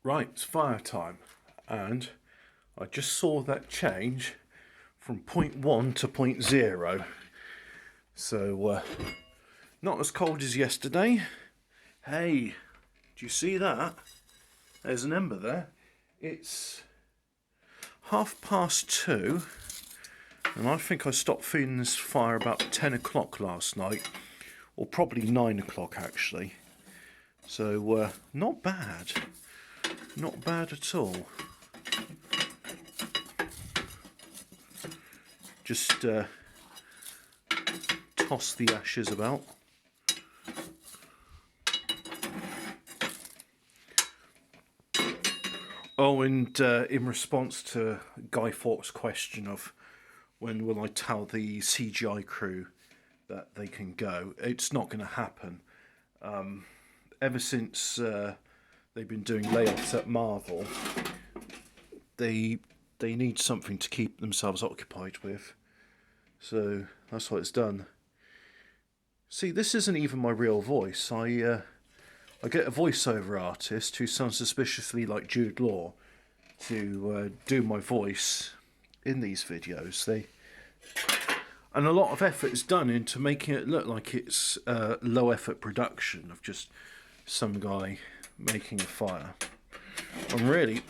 Right, it's fire time, and I just saw that change from point 1 to point 0. So, not as cold as yesterday. Hey, do you see that? There's an ember there. It's 2:30, and I think I stopped feeding this fire about 10 o'clock last night, or probably 9 o'clock actually. So, not bad. Not bad at all. Just toss the ashes about. Oh, and in response to Guy Fawkes' question of when will I tell the CGI crew that they can go, it's not going to happen. Ever since they've been doing layoffs at Marvel, they need something to keep themselves occupied with. So that's what it's done. See, this isn't even my real voice. I get a voiceover artist who sounds suspiciously like Jude Law to do my voice in these videos. And a lot of effort is done into making it look like it's low effort production of just some guy making a fire. And really,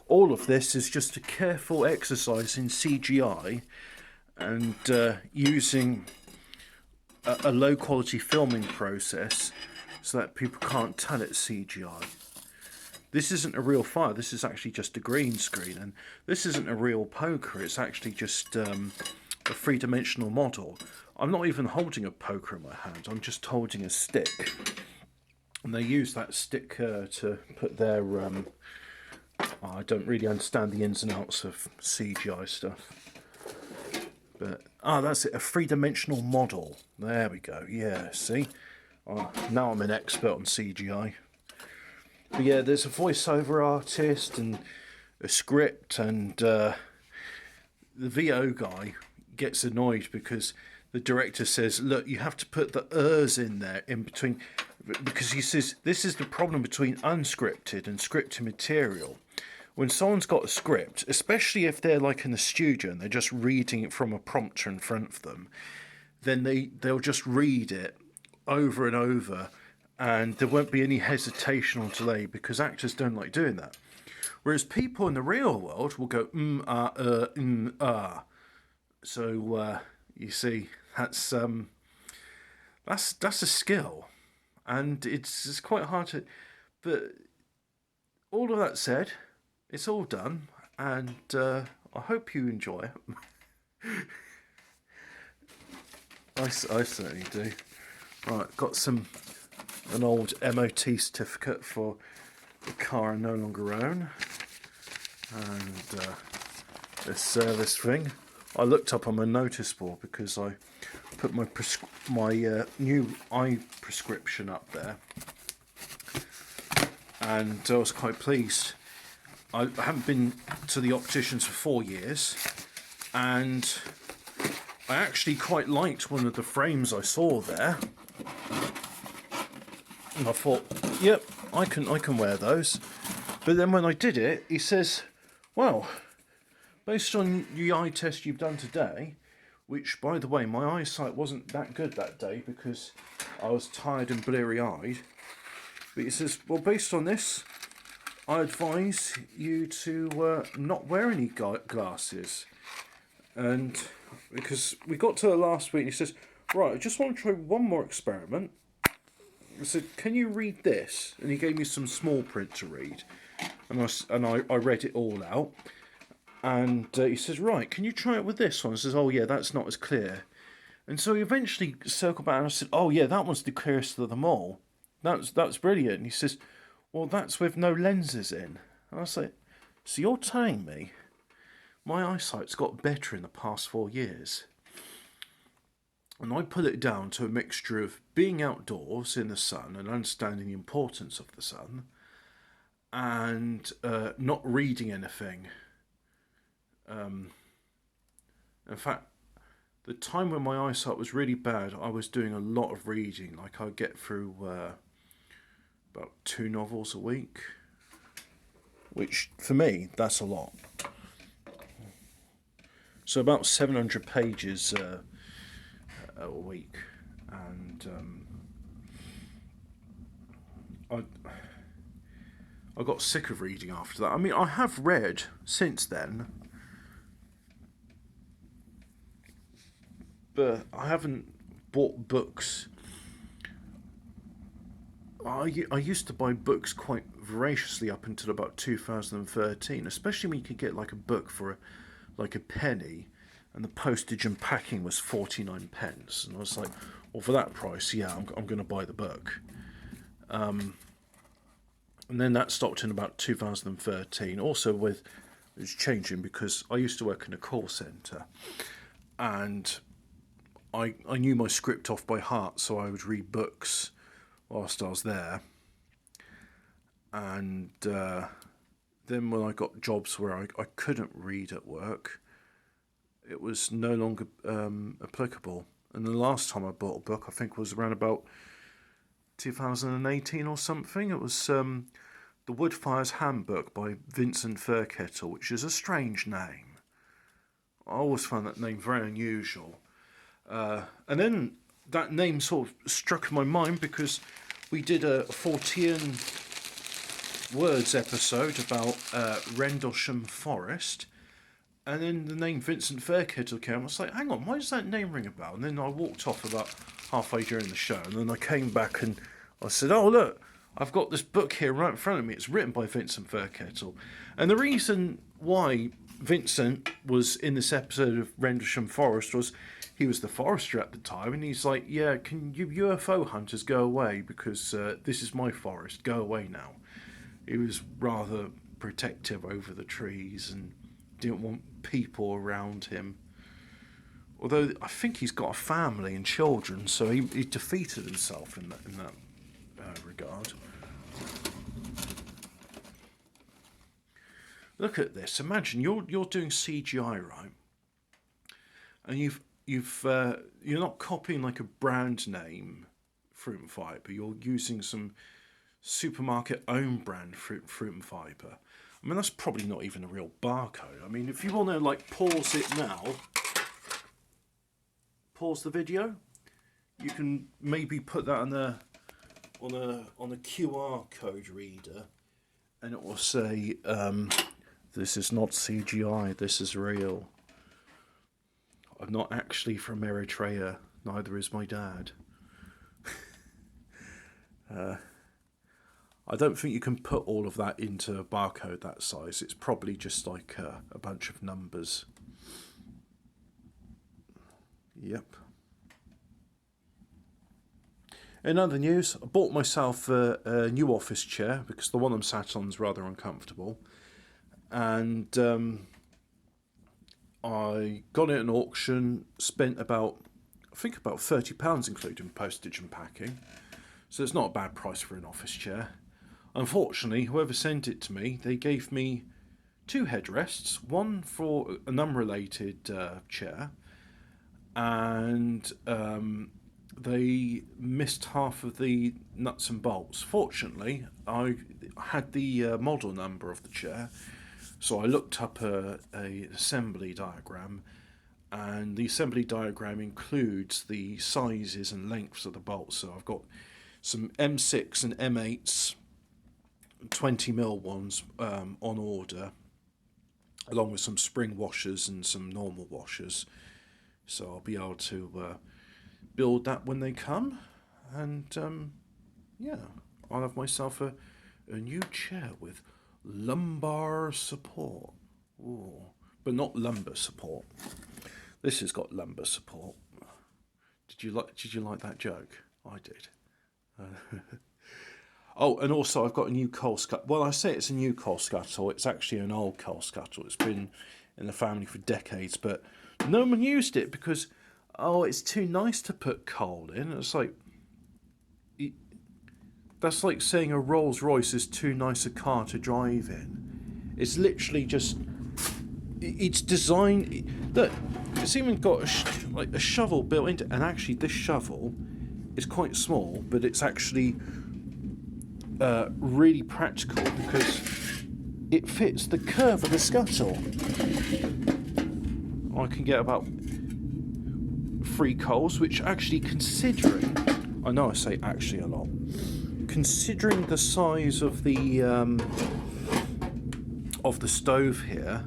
all of this is just a careful exercise in CGI and using a low quality filming process so that people can't tell it's CGI. This isn't a real fire, this is actually just a green screen, and this isn't a real poker, it's actually just a three-dimensional model. I'm not even holding a poker in my hand, I'm just holding a stick. And they use that stick to put their... I don't really understand the ins and outs of CGI stuff. But, that's it, a three-dimensional model. There we go, yeah, see? Now I'm an expert on CGI. But yeah, there's a voiceover artist and a script, and the VO guy gets annoyed because the director says, look, you have to put the ers in there in between, because he says this is the problem between unscripted and scripted material. When someone's got a script, especially if they're like in the studio and they're just reading it from a prompter in front of them, then they'll just read it over and over, and there won't be any hesitation or delay because actors don't like doing that. Whereas people in the real world will go So you see, that's a skill, and it's quite hard to. But all of that said, it's all done, and I hope you enjoy it. I certainly do. Right, got an old MOT certificate for the car I no longer own, and this service thing. I looked up on my notice board because I put my new eye prescription up there, and I was quite pleased. I haven't been to the opticians for 4 years, and I actually quite liked one of the frames I saw there. And I thought, yep, I can wear those. But then when I did it, he says, well, based on the eye test you've done today, which, by the way, my eyesight wasn't that good that day because I was tired and bleary-eyed. But he says, well, based on this, I advise you to not wear any glasses. And because we got to the last week, and he says, right, I just want to try one more experiment. I said, can you read this? And he gave me some small print to read. And I read it all out. And he says, right, can you try it with this one? I says, oh yeah, that's not as clear. And so he eventually circled back and I said, oh yeah, that one's the clearest of them all. That's brilliant. And he says, well, that's with no lenses in. And I was like, so you're telling me my eyesight's got better in the past 4 years? And I put it down to a mixture of being outdoors in the sun and understanding the importance of the sun, and not reading anything. In fact, the time when my eyesight was really bad, I was doing a lot of reading. Like I'd get through about 2 novels a week, which for me, that's a lot. So about 700 pages a week. And I got sick of reading after that. I mean, I have read since then, but I haven't bought books. I used to buy books quite voraciously up until about 2013, especially when you could get like a book for like a penny, and the postage and packing was 49 pence, and I was like, well, for that price, yeah, I'm going to buy the book. And then that stopped in about 2013. Also, with it's changing because I used to work in a call centre, and I knew my script off by heart, so I would read books whilst I was there. And then when I got jobs where I couldn't read at work, it was no longer applicable. And the last time I bought a book, I think, was around about 2018 or something. It was The Woodfire's Handbook by Vincent Fairkettle, which is a strange name. I always found that name very unusual. And then that name sort of struck in my mind because we did a 14 words episode about Rendlesham Forest, and then the name Vincent Fairkettle came. I was like, hang on, why does that name ring a bell? And then I walked off about halfway during the show, and then I came back and I said, oh look, I've got this book here right in front of me. It's written by Vincent Fairkettle. And the reason why Vincent was in this episode of Rendlesham Forest was he was the forester at the time, and he's like, yeah, can you UFO hunters go away, because this is my forest, go away now. He was rather protective over the trees and didn't want people around him. Although I think he's got a family and children, so he defeated himself in that regard. Look at this. Imagine you're doing CGI, right? And you're not copying like a brand name fruit and fibre. You're using some supermarket own brand fruit and fibre. I mean, that's probably not even a real barcode. I mean, if you want to like pause it now, pause the video, you can maybe put that on a QR code reader, and it will say, this is not CGI, this is real. I'm not actually from Eritrea, neither is my dad. I don't think you can put all of that into a barcode that size. It's probably just like a bunch of numbers. Yep. In other news, I bought myself a new office chair because the one I'm sat on is rather uncomfortable. And I got it at an auction, spent about £30 including postage and packing. So it's not a bad price for an office chair. Unfortunately, whoever sent it to me, they gave me 2 headrests, one for an unrelated chair, and they missed half of the nuts and bolts. Fortunately, I had the model number of the chair, so I looked up a assembly diagram, and the assembly diagram includes the sizes and lengths of the bolts. So I've got some M6 and M8s, 20mm ones on order, along with some spring washers and some normal washers. So I'll be able to build that when they come, and yeah, I'll have myself a new chair with lumbar support. Ooh, but not lumbar support. This has got lumbar support. Did you like that joke? I did. Oh, and also I've got a new coal scuttle. Well, I say it's a new coal scuttle. It's actually an old coal scuttle. It's been in the family for decades, but no one used it because, oh, it's too nice to put coal in. It's like, that's like saying a Rolls Royce is too nice a car to drive in. It's literally just, it's designed. Look, it's even got like a shovel built into, and actually this shovel is quite small, but it's actually really practical because it fits the curve of the scuttle. I can get about 3 coals, which actually, considering, I know I say actually a lot, considering the size of the stove here,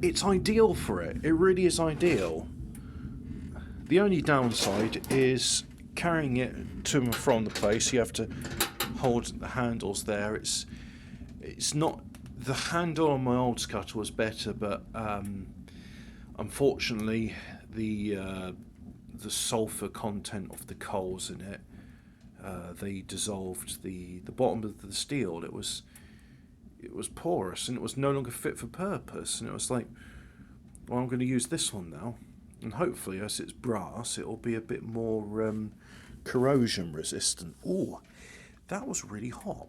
it's ideal for it. It really is ideal. The only downside is carrying it to and from the place. You have to hold the handles there. It's not, the handle on my old scuttle was better, but unfortunately the sulfur content of the coals in it, they dissolved the bottom of the steel. It was porous and it was no longer fit for purpose, and it was like, well, I'm going to use this one now, and hopefully as it's brass it will be a bit more corrosion resistant. Ooh, that was really hot.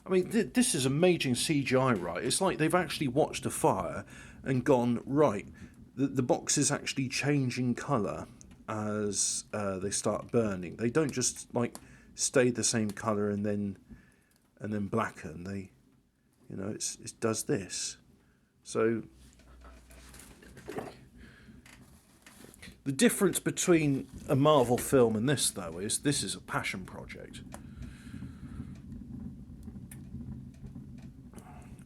I mean, this is amazing CGI, right? It's like they've actually watched a fire and gone, right, the box is actually changing colour as they start burning. They don't just like stay the same colour and then blacken. They, you know, it does this. So the difference between a Marvel film and this, though, is this is a passion project.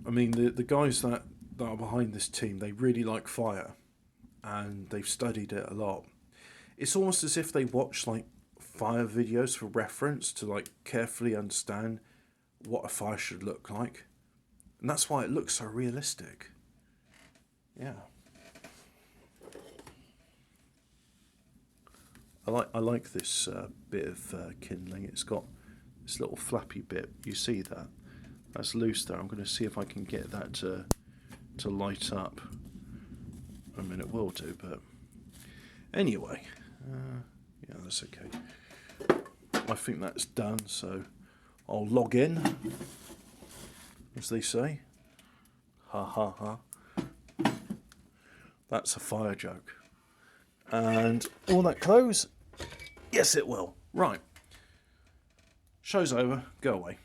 I mean, the guys that are behind this team, they really like fire, and they've studied it a lot. It's almost as if they watch like fire videos for reference to like carefully understand what a fire should look like, and that's why it looks so realistic. Yeah, I like this bit of kindling. It's got this little flappy bit. You see that? That's loose there. I'm going to see if I can get that to light up. I mean, it will do, but anyway, yeah, that's okay. I think that's done, so I'll log in, as they say. Ha ha ha. That's a fire joke. And will that close? Yes, it will. Right. Show's over. Go away.